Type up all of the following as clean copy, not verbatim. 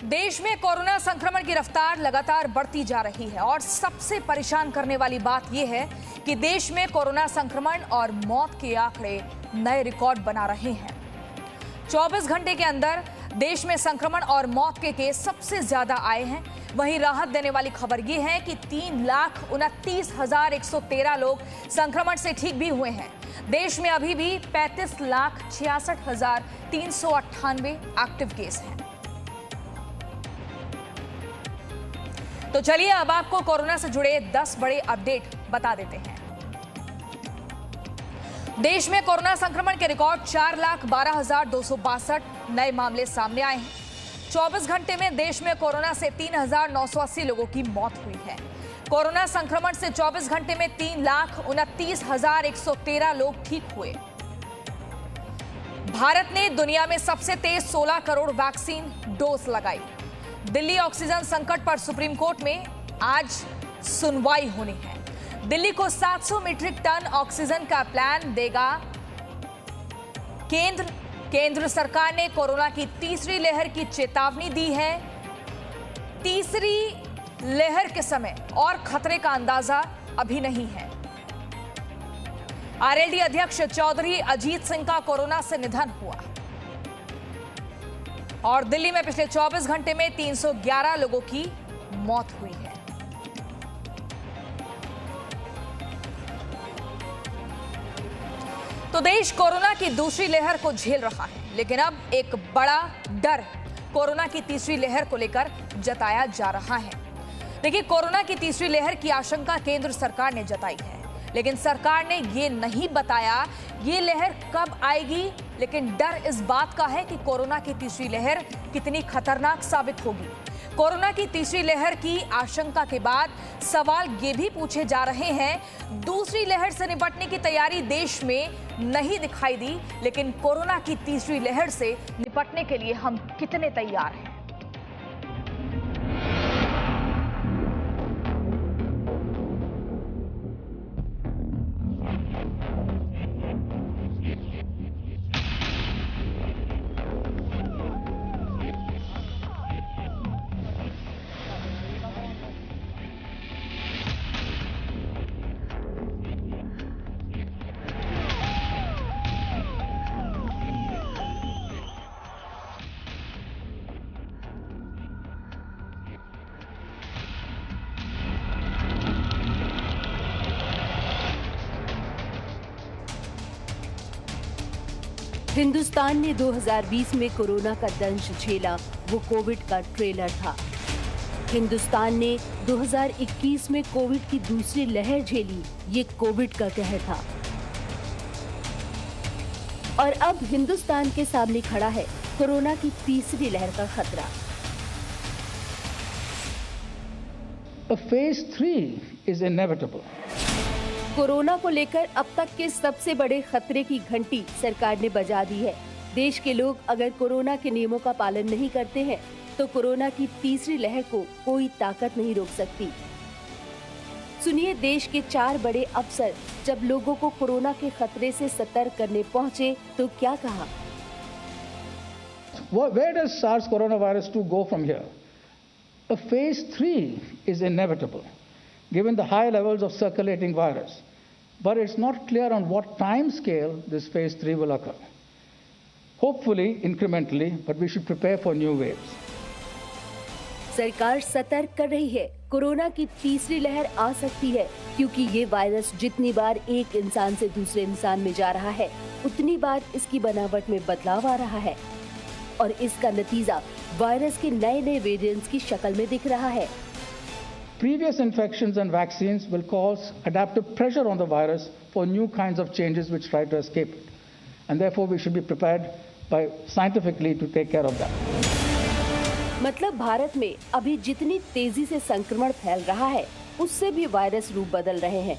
देश में कोरोना संक्रमण की रफ्तार लगातार बढ़ती जा रही है और सबसे परेशान करने वाली बात यह है कि देश में कोरोना संक्रमण और मौत के आंकड़े नए रिकॉर्ड बना रहे हैं। 24 घंटे के अंदर देश में संक्रमण और मौत के केस सबसे ज्यादा आए हैं। वहीं राहत देने वाली खबर यह है कि 3,29,113 लोग संक्रमण से ठीक भी हुए हैं। देश में अभी भी 35,66,398 एक्टिव केस हैं। तो चलिए अब आपको कोरोना से जुड़े 10 बड़े अपडेट बता देते हैं। देश में कोरोना संक्रमण के रिकॉर्ड 4,12,262 नए मामले सामने आए हैं। 24 घंटे में देश में कोरोना से 3,980 लोगों की मौत हुई है। कोरोना संक्रमण से 24 घंटे में 3,29,113 लोग ठीक हुए। भारत ने दुनिया में सबसे तेज 16 करोड़ वैक्सीन डोज लगाई। दिल्ली ऑक्सीजन संकट पर सुप्रीम कोर्ट में आज सुनवाई होनी है। दिल्ली को 700 मीट्रिक टन ऑक्सीजन का प्लान देगा केंद्र सरकार ने कोरोना की तीसरी लहर की चेतावनी दी है। तीसरी लहर के समय और खतरे का अंदाजा अभी नहीं है। आरएलडी अध्यक्ष चौधरी अजीत सिंह का कोरोना से निधन हुआ और दिल्ली में पिछले 24 घंटे में 311 लोगों की मौत हुई है। तो देश कोरोना की दूसरी लहर को झेल रहा है, लेकिन अब एक बड़ा डर कोरोना की तीसरी लहर को लेकर जताया जा रहा है। देखिए, कोरोना की तीसरी लहर की आशंका केंद्र सरकार ने जताई है, लेकिन सरकार ने ये नहीं बताया ये लहर कब आएगी। लेकिन डर इस बात का है कि कोरोना की तीसरी लहर कितनी खतरनाक साबित होगी। कोरोना की तीसरी लहर की आशंका के बाद सवाल ये भी पूछे जा रहे हैं, दूसरी लहर से निपटने की तैयारी देश में नहीं दिखाई दी, लेकिन कोरोना की तीसरी लहर से निपटने के लिए हम कितने तैयार हैं। हिंदुस्तान ने 2020 में कोरोना का दंश झेला, वो कोविड का ट्रेलर था। हिंदुस्तान ने 2021 में कोविड की दूसरी लहर झेली, ये कोविड का कहर था। और अब हिंदुस्तान के सामने खड़ा है कोरोना की तीसरी लहर का खतरा। Phase 3 is inevitable. कोरोना को लेकर अब तक के सबसे बड़े खतरे की घंटी सरकार ने बजा दी है। देश के लोग अगर कोरोना के नियमों का पालन नहीं करते हैं तो कोरोना की तीसरी लहर को कोई ताकत नहीं रोक सकती। सुनिए देश के 4 बड़े अफसर जब लोगों को कोरोना के खतरे से सतर्क करने पहुंचे तो क्या कहा। Where does SARS coronavirus 2 go from here? A phase 3 is inevitable, given the high levels of circulating virus. But it's not clear on what time scale this phase 3 will occur. Hopefully, incrementally, but we should prepare for new waves. सरकार सतर्क कर रही है, corona की तीसरी लहर आ सकती है, क्योंकि ये वायरस जितनी बार एक इंसान से दूसरे इंसान में जा रहा है, उतनी बार इसकी बनावट में बदलाव आ रहा है और इसका नतीजा वायरस के नए वेरिएंट्स की शक्ल में दिख रहा है। Previous infections and vaccines will cause adaptive pressure on the virus for new kinds of changes which try to escape it. And therefore we should be prepared by scientifically to take care of that. मतलब भारत में अभी जितनी तेजी से संक्रमण फैल रहा है, उससे भी वायरस रूप बदल रहे हैं।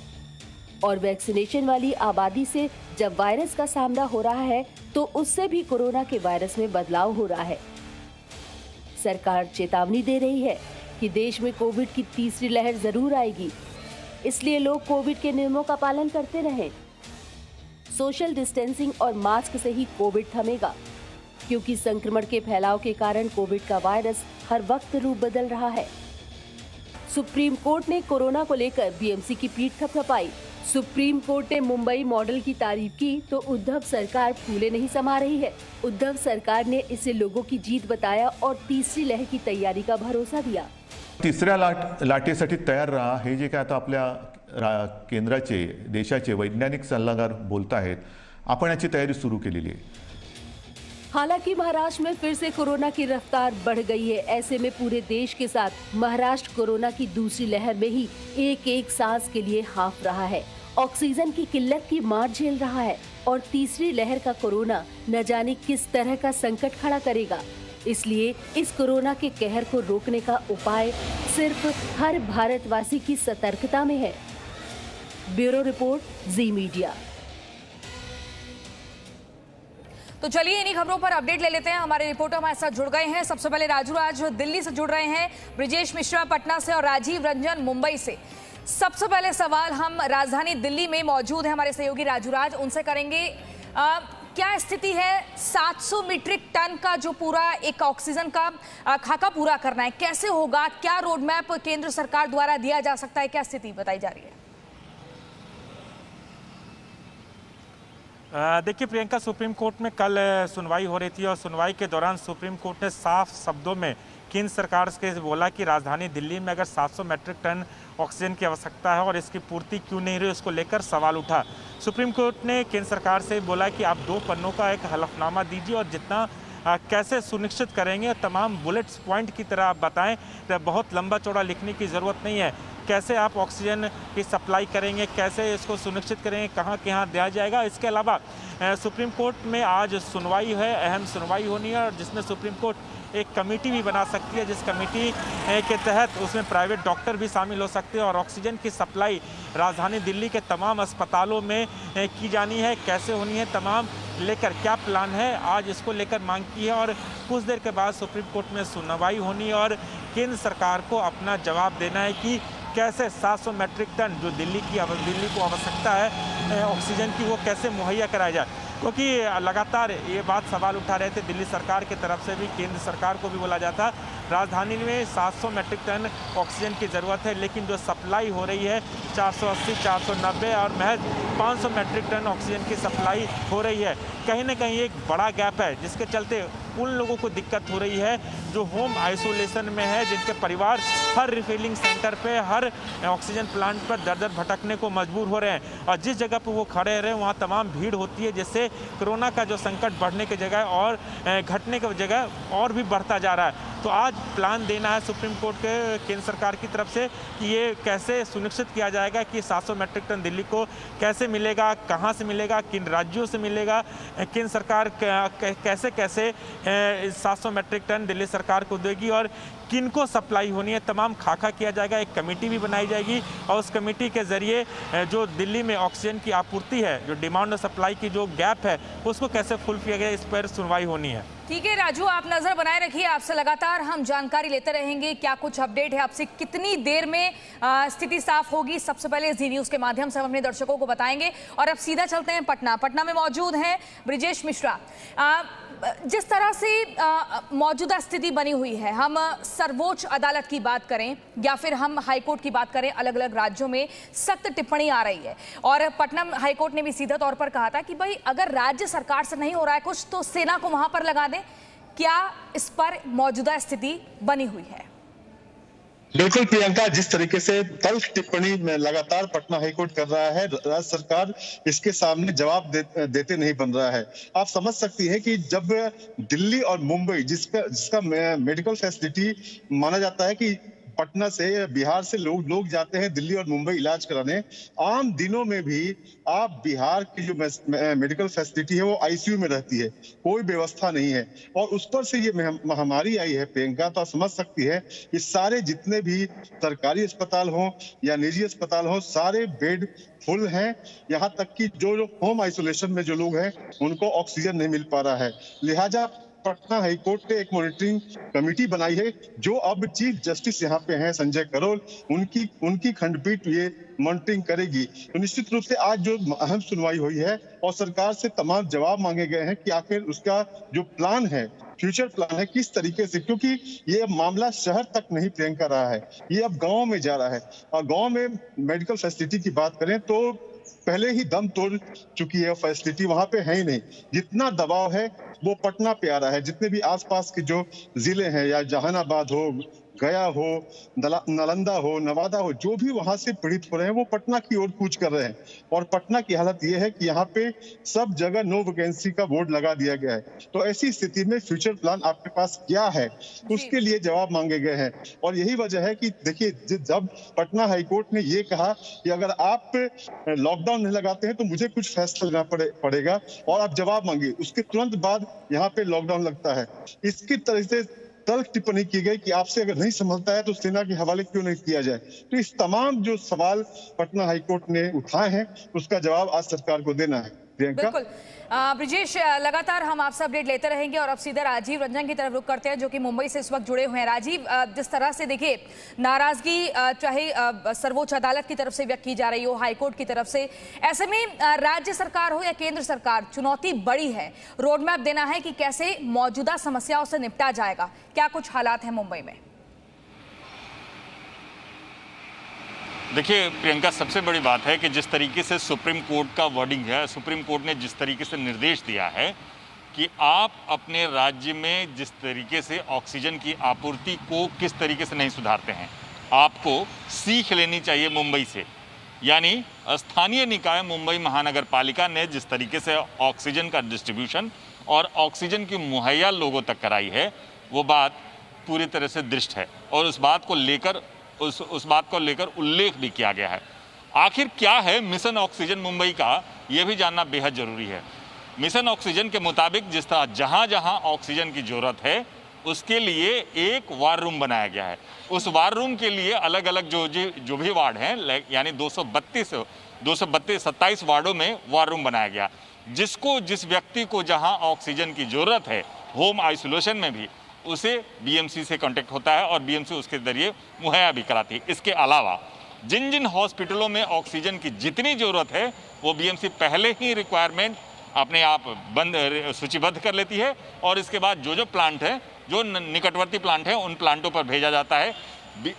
और वैक्सीनेशन वाली आबादी से जब वायरस का सामना हो रहा है, तो उससे भी कोरोना के वायरस में बदलाव हो रहा है। सरकार चेतावनी दे रही है कि देश में कोविड की तीसरी लहर जरूर आएगी, इसलिए लोग कोविड के नियमों का पालन करते रहें। सोशल डिस्टेंसिंग और मास्क से ही कोविड थमेगा। क्योंकि संक्रमण के फैलाव के कारण कोविड का वायरस हर वक्त रूप बदल रहा है। सुप्रीम कोर्ट ने कोरोना को लेकर बीएमसी की पीठ थपथपाई। सुप्रीम कोर्ट ने मुंबई मॉडल की तारीफ की तो उद्धव सरकार फूले नहीं समा रही है। उद्धव सरकार ने इसे लोगों की जीत बताया और तीसरी लहर की तैयारी का भरोसा दिया। तिसऱ्या लाटेसाठी तयार रहा, हे जे काय आता आपल्या केंद्राचे देशाचे वैज्ञानिक सल्लागार बोलत आहेत, आपण याची तयारी सुरू केलेली आहे। हालांकि महाराष्ट्र में फिर से कोरोना की रफ्तार बढ़ गई है। ऐसे में पूरे देश के साथ महाराष्ट्र कोरोना की दूसरी लहर में ही एक एक सांस के लिए हाँफ रहा है। ऑक्सीजन की किल्लत की मार झेल रहा है और तीसरी लहर का कोरोना न जाने किस तरह का संकट खड़ा करेगा। इसलिए इस कोरोना के कहर को रोकने का उपाय सिर्फ हर भारतवासी की सतर्कता में है। ब्यूरो रिपोर्ट, जी मीडिया। तो चलिए इन्हीं खबरों पर अपडेट ले लेते हैं। हमारे रिपोर्टर हमारे साथ जुड़ गए हैं। सबसे पहले राजू राज दिल्ली से जुड़ रहे हैं, ब्रिजेश मिश्रा पटना से और राजीव रंजन मुंबई से। सबसे पहले सवाल हम राजधानी दिल्ली में मौजूद है हमारे सहयोगी राजू राज, उनसे करेंगे। क्या स्थिति है? 700 मीट्रिक टन का जो पूरा एक ऑक्सीजन का खाका पूरा करना है, कैसे होगा? क्या रोड मैप केंद्र सरकार द्वारा दिया जा सकता है? क्या स्थिति बताई जा रही है? देखिए प्रियंका, सुप्रीम कोर्ट में कल सुनवाई हो रही थी और सुनवाई के दौरान सुप्रीम कोर्ट ने साफ शब्दों में केंद्र सरकार से बोला कि राजधानी दिल्ली में अगर 700 मीट्रिक टन ऑक्सीजन की आवश्यकता है और इसकी पूर्ति क्यों नहीं रही, उसको लेकर सवाल उठा। सुप्रीम कोर्ट ने केंद्र सरकार से बोला कि आप 2 पन्नों का एक हलफनामा दीजिए और जितना कैसे सुनिश्चित करेंगे तमाम बुलेट्स पॉइंट की तरह आप बताएं। बहुत लंबा चौड़ा लिखने की ज़रूरत नहीं है। कैसे आप ऑक्सीजन की सप्लाई करेंगे, कैसे इसको सुनिश्चित करेंगे, कहाँ कहाँ दिया जाएगा। इसके अलावा सुप्रीम कोर्ट में आज सुनवाई है, अहम सुनवाई होनी है और जिसमें सुप्रीम कोर्ट एक कमेटी भी बना सकती है, जिस कमेटी के तहत उसमें प्राइवेट डॉक्टर भी शामिल हो सकते हैं और ऑक्सीजन की सप्लाई राजधानी दिल्ली के तमाम अस्पतालों में की जानी है, कैसे होनी है, तमाम लेकर क्या प्लान है, आज इसको लेकर मांग की है और कुछ देर के बाद सुप्रीम कोर्ट में सुनवाई होनी और केंद्र सरकार को अपना जवाब देना है कि कैसे 700 मीट्रिक टन जो दिल्ली को आवश्यकता है ऑक्सीजन की, वो कैसे मुहैया कराया जाए। क्योंकि लगातार ये बात सवाल उठा रहे थे दिल्ली सरकार की तरफ से भी, केंद्र सरकार को भी बोला जाता राजधानी में 700 मीट्रिक टन ऑक्सीजन की ज़रूरत है, लेकिन जो सप्लाई हो रही है 480, 490 और महज 500 मीट्रिक टन ऑक्सीजन की सप्लाई हो रही है। कहीं ना कहीं एक बड़ा गैप है जिसके चलते उन लोगों को दिक्कत हो रही है जो होम आइसोलेशन में है, जिनके परिवार हर रिफिलिंग सेंटर पे, हर ऑक्सीजन प्लांट पर दर दर भटकने को मजबूर हो रहे हैं और जिस जगह पर वो खड़े रहे वहाँ तमाम भीड़ होती है, जिससे कोरोना का जो संकट बढ़ने की जगह और घटने की जगह और भी बढ़ता जा रहा है। तो आज प्लान देना है सुप्रीम कोर्ट के केंद्र सरकार की तरफ से कि ये कैसे सुनिश्चित किया जाएगा कि 700 मीट्रिक टन दिल्ली को कैसे मिलेगा, कहाँ से मिलेगा, किन राज्यों से मिलेगा, केंद्र सरकार कैसे कैसे 700 मीट्रिक टन दिल्ली सरकार को देगी और किनको सप्लाई होनी है, तमाम खाका किया जाएगा। एक कमेटी भी बनाई जाएगी और उस कमेटी के जरिए जो दिल्ली में ऑक्सीजन की आपूर्ति है, जो डिमांड और सप्लाई की जो गैप है, उसको कैसे फुल किया गया, इस पर सुनवाई होनी है। ठीक है राजू, आप नजर बनाए रखिए, आपसे लगातार हम जानकारी लेते रहेंगे क्या कुछ अपडेट है, आपसे कितनी देर में स्थिति साफ होगी। सबसे पहले जी न्यूज के माध्यम से हम अपने दर्शकों को बताएंगे और अब सीधा चलते हैं पटना में मौजूद हैं ब्रिजेश मिश्रा। जिस तरह से मौजूदा स्थिति बनी हुई है, हम सर्वोच्च अदालत की बात करें या फिर हम हाईकोर्ट की बात करें, अलग अलग राज्यों में सख्त टिप्पणी आ रही है और पटना हाईकोर्ट ने भी सीधा तौर पर कहा था कि भाई अगर राज्य सरकार से नहीं हो रहा है कुछ तो सेना को वहां पर लगा दें। क्या इस पर मौजूदा स्थिति बनी हुई है? बिल्कुल प्रियंका, जिस तरीके से तल्ख टिप्पणी में लगातार पटना हाईकोर्ट कर रहा है, राज्य सरकार इसके सामने जवाब देते नहीं बन रहा है। आप समझ सकती हैं कि जब दिल्ली और मुंबई जिसका मेडिकल फैसिलिटी माना जाता है कि पटना से, बिहार से लोग जाते हैं दिल्ली और मुंबई इलाज कराने, आम दिनों में भी आप बिहार की जो मेडिकल फैसिलिटी है वो आईसीयू में रहती है, कोई व्यवस्था नहीं है और उस पर से ये महामारी आई है प्रियंका। तो आप समझ सकती है कि सारे जितने भी सरकारी अस्पताल हों या निजी अस्पताल हों, सारे बेड फुल हैं। यहाँ तक कि जो होम आइसोलेशन में जो लोग हैं उनको ऑक्सीजन नहीं मिल पा रहा है। लिहाजा पटना हाईकोर्ट ने एक मॉनिटरिंग कमेटी बनाई है, जो अब चीफ जस्टिस यहाँ पे हैं संजय करोल, उनकी खंडपीठ ये मॉनिटरिंग करेगी। तो निश्चित रूप से आज जो अहम सुनवाई हुई है और सरकार से तमाम जवाब मांगे गए हैं कि आखिर उसका जो प्लान है, फ्यूचर प्लान है, किस तरीके से, क्योंकि ये अब मामला शहर तक नहीं प्रियंका रहा है, ये अब गांव में जा रहा है। और गांव में मेडिकल फैसिलिटी की बात करें तो पहले ही दम तोड़ चुकी है, फैसिलिटी वहां पे है ही नहीं। जितना दबाव है वो पटना पे आ रहा है। जितने भी आसपास के जो जिले हैं, या जहानाबाद हो, गया हो, नालंदा हो, नवादा हो, जो भी वहां से पीड़ित हो रहे हैं वो पटना की ओर कूच कर रहे हैं। और पटना की हालत ये है कि यहाँ पे सब जगह नो वैकेंसी का बोर्ड लगा दिया गया है। तो ऐसी स्थिति में फ्यूचर प्लान आपके पास क्या है, उसके लिए जवाब मांगे गए हैं। और यही वजह है कि देखिए, जब पटना हाईकोर्ट ने ये कहा कि अगर आप लॉकडाउन नहीं लगाते हैं तो मुझे कुछ फैसला लेना पड़ेगा और आप जवाब मांगिए, उसके तुरंत बाद यहाँ पे लॉकडाउन लगता है। इसकी तरह से तल्ख टिप्पणी की गई कि आपसे अगर नहीं संभलता है तो सेना के हवाले क्यों नहीं किया जाए। तो इस तमाम जो सवाल पटना हाईकोर्ट ने उठाए हैं, उसका जवाब आज सरकार को देना है। बिल्कुल ब्रिजेश, लगातार हम आपसे अपडेट लेते रहेंगे और अब सीधे राजीव रंजन की तरफ रुख करते हैं, जो कि मुंबई से इस वक्त जुड़े हुए हैं। राजीव, जिस तरह से देखिए नाराजगी चाहे सर्वोच्च अदालत की तरफ से व्यक्त की जा रही हो, हाईकोर्ट की तरफ से, ऐसे में राज्य सरकार हो या केंद्र सरकार, चुनौती बड़ी है। रोड मैप देना है कि कैसे मौजूदा समस्याओं से निपटा जाएगा। क्या कुछ हालात हैं मुंबई में? देखिए प्रियंका, सबसे बड़ी बात है कि जिस तरीके से सुप्रीम कोर्ट का वर्डिंग है, सुप्रीम कोर्ट ने जिस तरीके से निर्देश दिया है कि आप अपने राज्य में जिस तरीके से ऑक्सीजन की आपूर्ति को किस तरीके से नहीं सुधारते हैं, आपको सीख लेनी चाहिए मुंबई से। यानी स्थानीय निकाय मुंबई महानगर पालिका ने जिस तरीके से ऑक्सीजन का डिस्ट्रीब्यूशन और ऑक्सीजन की मुहैया लोगों तक कराई है, वो बात पूरी तरह से दृष्ट है और उस बात को लेकर उल्लेख भी किया गया है। आखिर क्या है मिशन ऑक्सीजन मुंबई का, यह भी जानना बेहद जरूरी है। मिशन ऑक्सीजन के मुताबिक जिस तरह जहां जहां ऑक्सीजन की जरूरत है उसके लिए एक वार रूम बनाया गया है। उस वार रूम के लिए अलग अलग जो भी वार्ड हैं, यानी 27 वार्डों में वार रूम बनाया गया, जिस व्यक्ति को जहां ऑक्सीजन की जरूरत है, होम आइसोलेशन में भी, उसे बीएमसी से कांटेक्ट होता है और बीएमसी उसके जरिए मुहैया भी कराती है। इसके अलावा जिन जिन हॉस्पिटलों में ऑक्सीजन की जितनी जरूरत है वो बीएमसी पहले ही रिक्वायरमेंट अपने आप सूचीबद्ध कर लेती है और इसके बाद जो प्लांट है, जो निकटवर्ती प्लांट है, उन प्लांटों पर भेजा जाता है।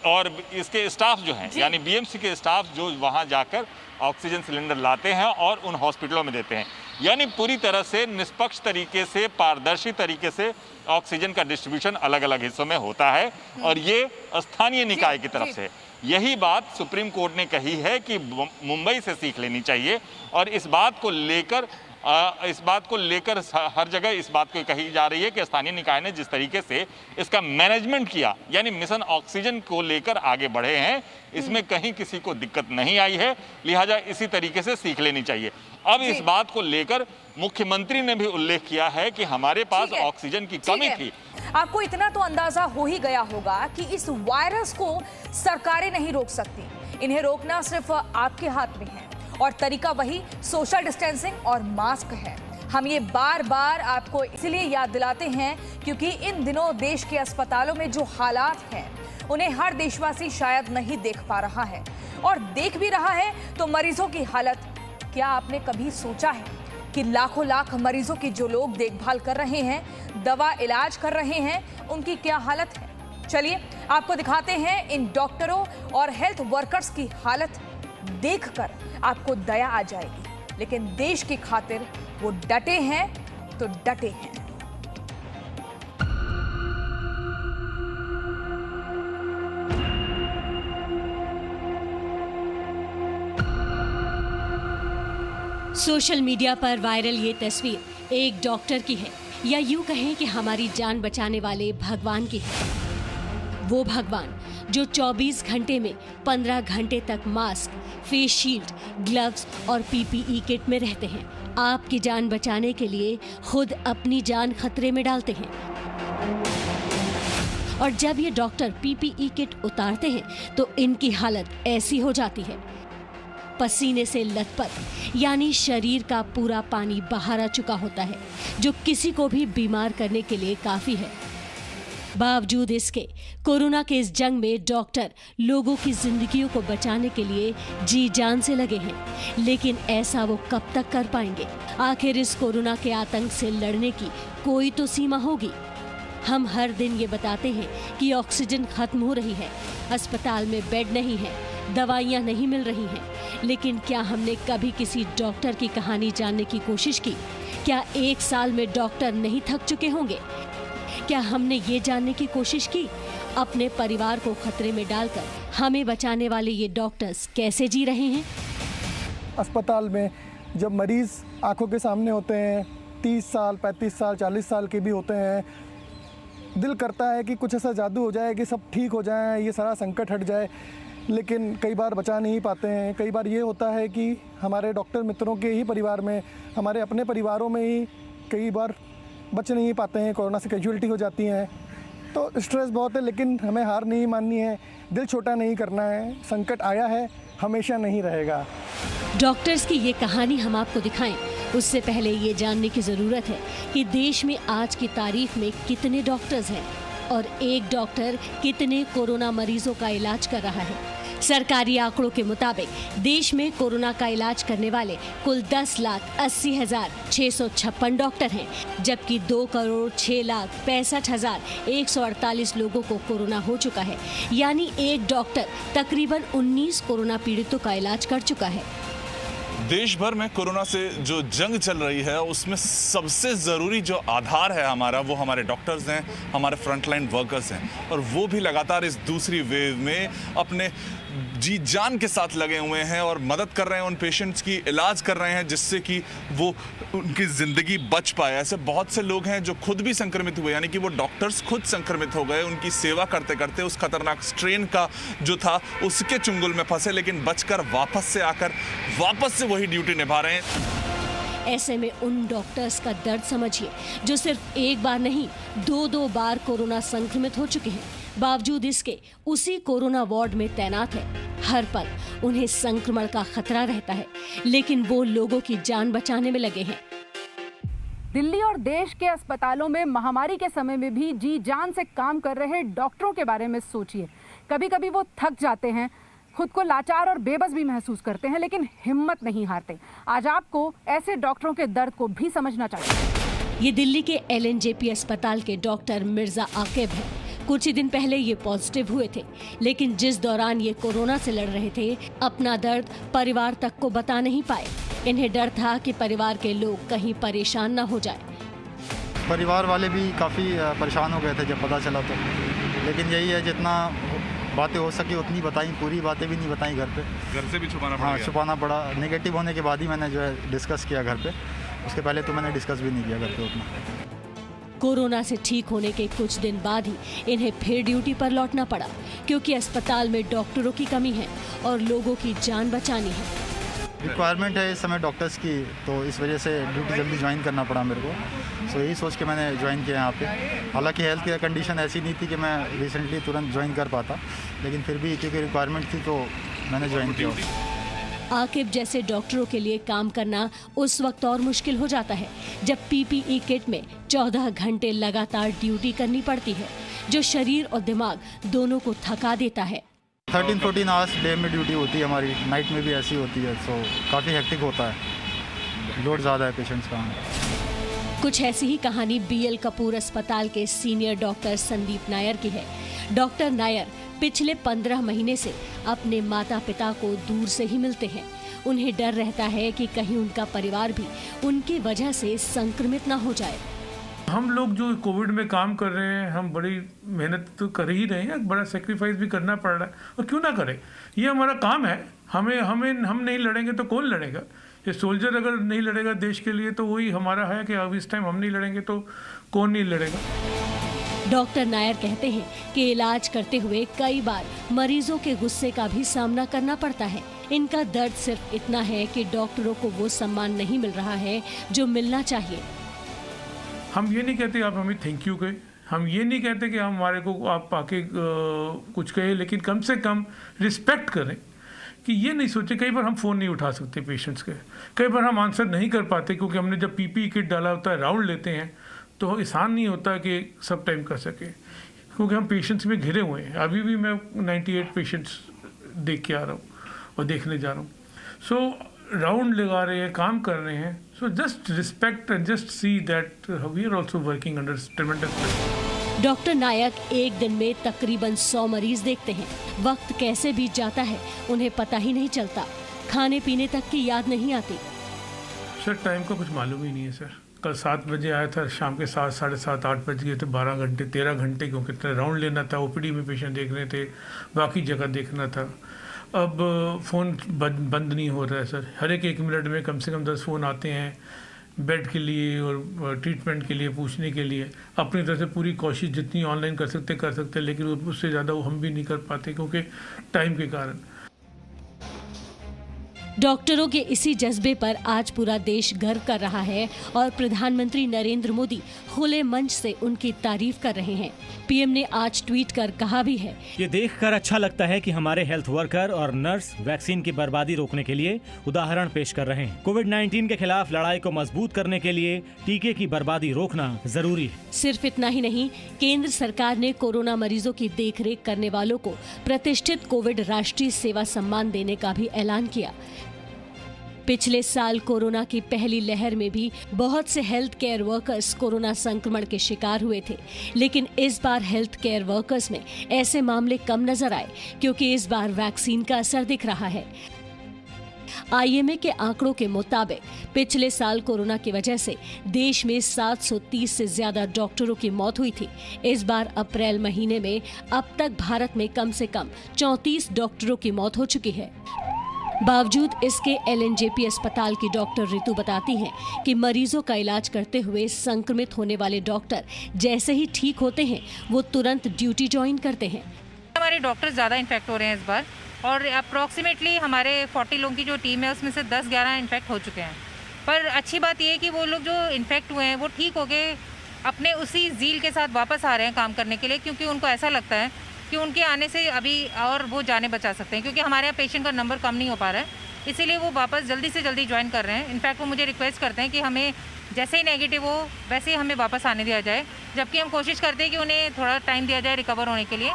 और इसके स्टाफ जो हैं, यानी बीएमसी के स्टाफ जो वहां जाकर ऑक्सीजन सिलेंडर लाते हैं और उन हॉस्पिटलों में देते हैं। यानी पूरी तरह से निष्पक्ष तरीके से, पारदर्शी तरीके से ऑक्सीजन का डिस्ट्रीब्यूशन अलग अलग हिस्सों में होता है और ये स्थानीय निकाय की तरफ से। यही बात सुप्रीम कोर्ट ने कही है कि मुंबई से सीख लेनी चाहिए और इस बात को लेकर हर जगह इस बात को कही जा रही है कि स्थानीय निकाय ने जिस तरीके से इसका मैनेजमेंट किया, यानी मिशन ऑक्सीजन को लेकर आगे बढ़े हैं, इसमें कहीं किसी को दिक्कत नहीं आई है, लिहाजा इसी तरीके से सीख लेनी चाहिए। अब इस बात को लेकर मुख्यमंत्री ने भी उल्लेख किया है कि हमारे पास ऑक्सीजन की कमी थी। आपको इतना तो अंदाजा हो ही गया होगा कि इस वायरस को सरकारें नहीं रोक सकती, इन्हें रोकना सिर्फ आपके हाथ में है और तरीका वही सोशल डिस्टेंसिंग और मास्क है। हम ये बार बार आपको इसलिए याद दिलाते हैं क्योंकि इन दिनों देश के अस्पतालों में जो हालात हैं उन्हें हर देशवासी शायद नहीं देख पा रहा है, और देख भी रहा है तो मरीजों की हालत, क्या आपने कभी सोचा है कि लाखों लाख मरीजों की जो लोग देखभाल कर रहे हैं, दवा इलाज कर रहे हैं, उनकी क्या हालत है? चलिए आपको दिखाते हैं इन डॉक्टरों और हेल्थ वर्कर्स की हालत। देखकर आपको दया आ जाएगी, लेकिन देश की खातिर वो डटे हैं तो डटे हैं। सोशल मीडिया पर वायरल ये तस्वीर एक डॉक्टर की है, या यूं कहें कि हमारी जान बचाने वाले भगवान की है। वो भगवान जो 24 घंटे में 15 घंटे तक मास्क, फेस शील्ड, ग्लव्स और पीपीई किट में रहते हैं। आपकी जान बचाने के लिए खुद अपनी जान खतरे में डालते हैं। और जब ये डॉक्टर पीपीई किट उतारते हैं तो इनकी हालत ऐसी हो जाती है। पसीने से लथपथ, यानी शरीर का पूरा पानी बाहर आ चुका होता है, जो किसी को भी बीमार करने के लिए काफी है। बावजूद इसके कोरोना के इस जंग में डॉक्टर लोगों की जिंदगियों को बचाने के लिए जी जान से लगे हैं, लेकिन ऐसा वो कब तक कर पाएंगे? आखिर इस कोरोना के आतंक से लड़ने की कोई तो सीमा होगी। हम हर दिन ये बताते हैं कि ऑक्सीजन खत्म हो रही है, अस्पताल में बेड नहीं है, दवाइयाँ नहीं मिल रही हैं, लेकिन क्या हमने कभी किसी डॉक्टर की कहानी जानने की कोशिश की? क्या 1 साल में डॉक्टर नहीं थक चुके होंगे? क्या हमने ये जानने की कोशिश की अपने परिवार को खतरे में डालकर हमें बचाने वाले ये डॉक्टर्स कैसे जी रहे हैं? अस्पताल में जब मरीज आंखों के सामने होते हैं, 30 साल, 35 साल, 40 साल के भी होते हैं, दिल करता है कि कुछ ऐसा जादू हो जाए कि सब ठीक हो जाए, ये सारा संकट हट जाए, लेकिन कई बार बचा नहीं पाते हैं। कई बार ये होता है कि हमारे डॉक्टर मित्रों के ही परिवार में, हमारे अपने परिवारों में ही कई बार बच नहीं पाते हैं, कोरोना से कैजुअलिटी हो जाती हैं। तो स्ट्रेस बहुत है, लेकिन हमें हार नहीं माननी है, दिल छोटा नहीं करना है। संकट आया है, हमेशा नहीं रहेगा। डॉक्टर्स की ये कहानी हम आपको दिखाएं, उससे पहले ये जानने की जरूरत है कि देश में आज की तारीख में कितने डॉक्टर्स हैं और एक डॉक्टर कितने कोरोना मरीजों का इलाज कर रहा है। सरकारी आंकड़ों के मुताबिक देश में कोरोना का इलाज करने वाले कुल 10,80,656 डॉक्टर हैं, जबकि 2,06,65,148 लोगों को कोरोना हो चुका है। यानी एक डॉक्टर तकरीबन 19 कोरोना पीड़ितों का इलाज कर चुका है। देश भर में कोरोना से जो जंग चल रही है, उसमें सबसे ज़रूरी जो आधार है हमारा, वो हमारे डॉक्टर्स हैं, हमारे फ्रंटलाइन वर्कर्स हैं, और वो भी लगातार इस दूसरी वेव में अपने जी जान के साथ लगे हुए हैं और मदद कर रहे हैं, उन पेशेंट्स की इलाज कर रहे हैं जिससे कि वो उनकी ज़िंदगी बच पाए। ऐसे बहुत से लोग हैं जो खुद भी संक्रमित हुए, यानी कि वो डॉक्टर्स खुद संक्रमित हो गए, उनकी सेवा करते करते उस खतरनाक स्ट्रेन का जो था उसके चुंगल में फंसे, लेकिन बचकर वापस से आकर वापस से वही ड्यूटी निभा रहे हैं। ऐसे में उन डॉक्टर्स का दर्द समझिए जो सिर्फ एक बार नहीं, 2-2 बार कोरोना संक्रमित हो चुके हैं। बावजूद इसके उसी कोरोना वार्ड में तैनात है। हर पल उन्हें संक्रमण का खतरा रहता है, लेकिन वो लोगों की जान बचाने में लगे हैं। दिल्ली और देश के अस्पतालों में महामारी के समय में भी जी जान से काम कर रहे डॉक्टरों के बारे में सोचिए। कभी कभी वो थक जाते हैं, खुद को लाचार और बेबस भी महसूस करते हैं, लेकिन हिम्मत नहीं हारते। आज आपको ऐसे डॉक्टरों के दर्द को भी समझना चाहिए। ये दिल्ली के LNJP अस्पताल के डॉक्टर मिर्जा आकिब हैं। कुछ ही दिन पहले ये पॉजिटिव हुए थे, लेकिन जिस दौरान ये कोरोना से लड़ रहे थे, अपना दर्द परिवार तक को बता नहीं पाए। इन्हें डर था कि परिवार के लोग कहीं परेशान न हो जाए। परिवार वाले भी काफ़ी परेशान हो गए थे जब पता चला तो, लेकिन यही है जितना बातें हो सकी उतनी बताई, पूरी बातें भी नहीं बताई घर पे। घर से भी छुपाना पड़ा? हाँ, छुपाना पड़ा। नेगेटिव होने के बाद ही मैंने जो है डिस्कस किया घर पे, उसके पहले तो मैंने डिस्कस भी नहीं किया घर पे उतना। कोरोना से ठीक होने के कुछ दिन बाद ही इन्हें फिर ड्यूटी पर लौटना पड़ा, क्योंकि अस्पताल में डॉक्टरों की कमी है और लोगों की जान बचानी है। रिक्वायरमेंट है इस समय डॉक्टर्स की, तो इस वजह से ड्यूटी जल्दी ज्वाइन करना पड़ा मेरे को। सो यही सोच के मैंने ज्वाइन किया यहाँ पे। हालांकि हेल्थ की कंडीशन ऐसी नहीं थी कि मैं रिसेंटली तुरंत ज्वाइन कर पाता, लेकिन फिर भी क्योंकि रिक्वायरमेंट थी तो मैंने ज्वाइन किया। आकिब जैसे डॉक्टरों के लिए काम करना उस वक्त और मुश्किल हो जाता है जब PPE किट में 14 घंटे लगातार ड्यूटी करनी पड़ती है, जो शरीर और दिमाग दोनों को थका देता है। 13-14 आवर्स डे में ड्यूटी होती है हमारी, नाइट में भी ऐसी होती है, सो काफ़ी हेक्टिक होता है, लोड ज़्यादा है पेशेंट्स का। कुछ ऐसी ही कहानी BL कपूर अस्पताल के सीनियर डॉक्टर संदीप नायर की है। डॉक्टर नायर पिछले 15 महीने से अपने माता पिता को दूर से ही मिलते हैं। उन्हें डर रहता है कि कहीं उनका परिवार भी उनकी वजह से संक्रमित न हो जाए। हम लोग जो कोविड में काम कर रहे हैं, हम बड़ी मेहनत तो कर ही रहे हैं, बड़ा सेक्रीफाइस भी करना पड़ रहा है, और क्यों ना करें, ये हमारा काम है। हम नहीं लड़ेंगे तो कौन लड़ेगा? ये सोल्जर अगर नहीं लड़ेगा देश के लिए तो वही हमारा है कि अब इस टाइम हम नहीं लड़ेंगे तो कौन नहीं लड़ेगा। डॉक्टर नायर कहते हैं कि इलाज करते हुए कई बार मरीजों के गुस्से का भी सामना करना पड़ता है। इनका दर्द सिर्फ इतना है कि डॉक्टरों को वो सम्मान नहीं मिल रहा है जो मिलना चाहिए। हम ये नहीं कहते आप हमें थैंक यू कहें, हम ये नहीं कहते कि हमारे को आप आके कुछ कहें, लेकिन कम से कम रिस्पेक्ट करें कि ये नहीं सोचे, कई बार हम फ़ोन नहीं उठा सकते पेशेंट्स के, कई बार हम आंसर नहीं कर पाते क्योंकि हमने जब पीपीई किट डाला होता है, राउंड लेते हैं, तो आसान नहीं होता कि सब टाइम कर सके, क्योंकि हम पेशेंट्स में घिरे हुए हैं। अभी भी मैं 98 पेशेंट्स देख के आ रहा हूँ और देखने जा रहा हूँ। सो राउंड लगा रहे हैं, काम कर रहे हैं। So just respect and just see that we are also working under tremendous pressure. Doctor Nayak एक दिन में तकरीबन 100 मरीज देखते हैं। वक्त कैसे बीत जाता है उन्हें पता ही नहीं चलता, खाने पीने तक की याद नहीं आती। सर टाइम का कुछ मालूम ही नहीं है सर। कल 7 बजे आया था, शाम के 7, साढ़े 7, 8 बज गए थे। 12 घंटे 13 घंटे क्योंकि राउंड लेना था, ओपीडी में पेशेंट देखने थे, बाकी जगह देखना था। अब फ़ोन बंद नहीं हो रहा है सर। हर एक मिनट में कम से कम 10 फ़ोन आते हैं बेड के लिए और ट्रीटमेंट के लिए पूछने के लिए। अपनी तरफ से पूरी कोशिश जितनी ऑनलाइन कर सकते, लेकिन उससे ज़्यादा वो हम भी नहीं कर पाते क्योंकि टाइम के कारण। डॉक्टरों के इसी जज्बे पर आज पूरा देश गर्व कर रहा है और प्रधानमंत्री नरेंद्र मोदी खुले मंच से उनकी तारीफ कर रहे हैं। पीएम ने आज ट्वीट कर कहा भी है, ये देखकर अच्छा लगता है कि हमारे हेल्थ वर्कर और नर्स वैक्सीन की बर्बादी रोकने के लिए उदाहरण पेश कर रहे हैं। कोविड-19 के खिलाफ लड़ाई को मजबूत करने के लिए टीके की बर्बादी रोकना जरूरी है। सिर्फ इतना ही नहीं, केंद्र सरकार ने कोरोना मरीजों की देखरेख करने वालों को प्रतिष्ठित कोविड राष्ट्रीय सेवा सम्मान देने का भी ऐलान किया। पिछले साल कोरोना की पहली लहर में भी बहुत से हेल्थ केयर वर्कर्स कोरोना संक्रमण के शिकार हुए थे, लेकिन इस बार हेल्थ केयर वर्कर्स में ऐसे मामले कम नजर आए क्योंकि इस बार वैक्सीन का असर दिख रहा है। आईएमए के आंकड़ों के मुताबिक पिछले साल कोरोना की वजह से देश में 730 से ज्यादा डॉक्टरों की मौत हुई थी। इस बार अप्रैल महीने में अब तक भारत में कम से कम 34 डॉक्टरों की मौत हो चुकी है। बावजूद इसके एलएनजेपी अस्पताल की डॉक्टर रितु बताती हैं कि मरीजों का इलाज करते हुए संक्रमित होने वाले डॉक्टर जैसे ही ठीक होते हैं वो तुरंत ड्यूटी ज्वाइन करते हैं। हमारे डॉक्टर ज़्यादा इन्फेक्ट हो रहे हैं इस बार, और अप्रॉक्सीमेटली हमारे 40 लोगों की जो टीम है उसमें से 10-11 इन्फेक्ट हो चुके हैं। पर अच्छी बात यह है कि वो लोग जो इन्फेक्ट हुए हैं वो ठीक हो गए, अपने उसी ज़ील के साथ वापस आ रहे हैं काम करने के लिए, क्योंकि उनको ऐसा लगता है कि उनके आने से अभी और वो जाने बचा सकते हैं, क्योंकि हमारे यहाँ पेशेंट का नंबर कम नहीं हो पा रहा है, इसीलिए वो वापस जल्दी से जल्दी ज्वाइन कर रहे हैं। इनफैक्ट वो मुझे रिक्वेस्ट करते हैं कि हमें जैसे ही नेगेटिव हो वैसे ही हमें वापस आने दिया जाए, जबकि हम कोशिश करते हैं कि उन्हें थोड़ा टाइम दिया जाए रिकवर होने के लिए।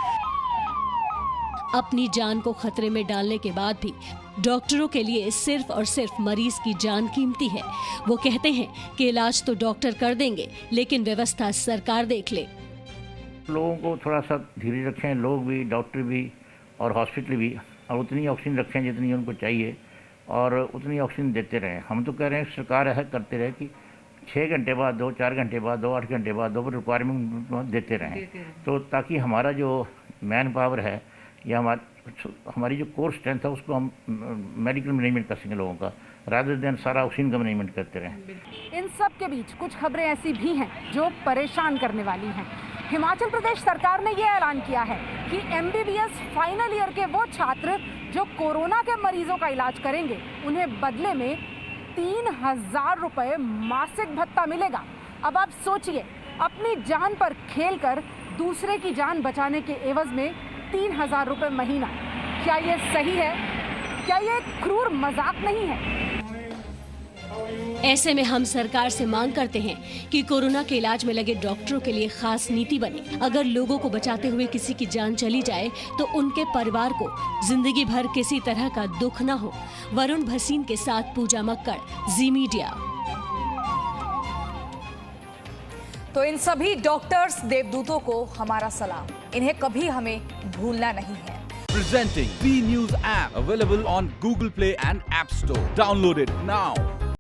अपनी जान को खतरे में डालने के बाद भी डॉक्टरों के लिए सिर्फ और सिर्फ मरीज की जान कीमती है। वो कहते हैं कि इलाज तो डॉक्टर कर देंगे, लेकिन व्यवस्था सरकार देख ले। लोगों को थोड़ा सा धीरे रखें, लोग भी, डॉक्टर भी और हॉस्पिटल भी, और उतनी ऑक्सीजन रखें जितनी उनको चाहिए और उतनी ऑक्सीजन देते रहें। हम तो कह रहे हैं सरकार ऐसा करते रहे कि 6 घंटे बाद 2, 4 घंटे बाद 2, 8 घंटे बाद 2 रिक्वायरमेंट देते रहें, तो ताकि हमारा जो मैन पावर है या हमारी जो कोर स्ट्रेंथ है उसको हम मेडिकल मैनेजमेंट कर सकें लोगों का, रादर देन सारा ऑक्सीजन का मैनेजमेंट करते रहें। इन सब के बीच कुछ खबरें ऐसी भी हैं जो परेशान करने वाली हैं। हिमाचल प्रदेश सरकार ने यह ऐलान किया है कि एमबीबीएस फाइनल ईयर के वो छात्र जो कोरोना के मरीजों का इलाज करेंगे उन्हें बदले में 3000 रुपये मासिक भत्ता मिलेगा। अब आप सोचिए, अपनी जान पर खेलकर दूसरे की जान बचाने के एवज में 3000 रुपये महीना, क्या ये सही है? क्या ये क्रूर मजाक नहीं है? ऐसे में हम सरकार से मांग करते हैं कि कोरोना के इलाज में लगे डॉक्टरों के लिए खास नीति बने। अगर लोगों को बचाते हुए किसी की जान चली जाए तो उनके परिवार को जिंदगी भर किसी तरह का दुख न हो। वरुण भसीन के साथ पूजा मक्कड़, जी मीडिया। तो इन सभी डॉक्टर्स देवदूतों को हमारा सलाम, इन्हें कभी हमें भूलना नहीं है। Presenting V News app, available on Google Play and App Store. Download it now.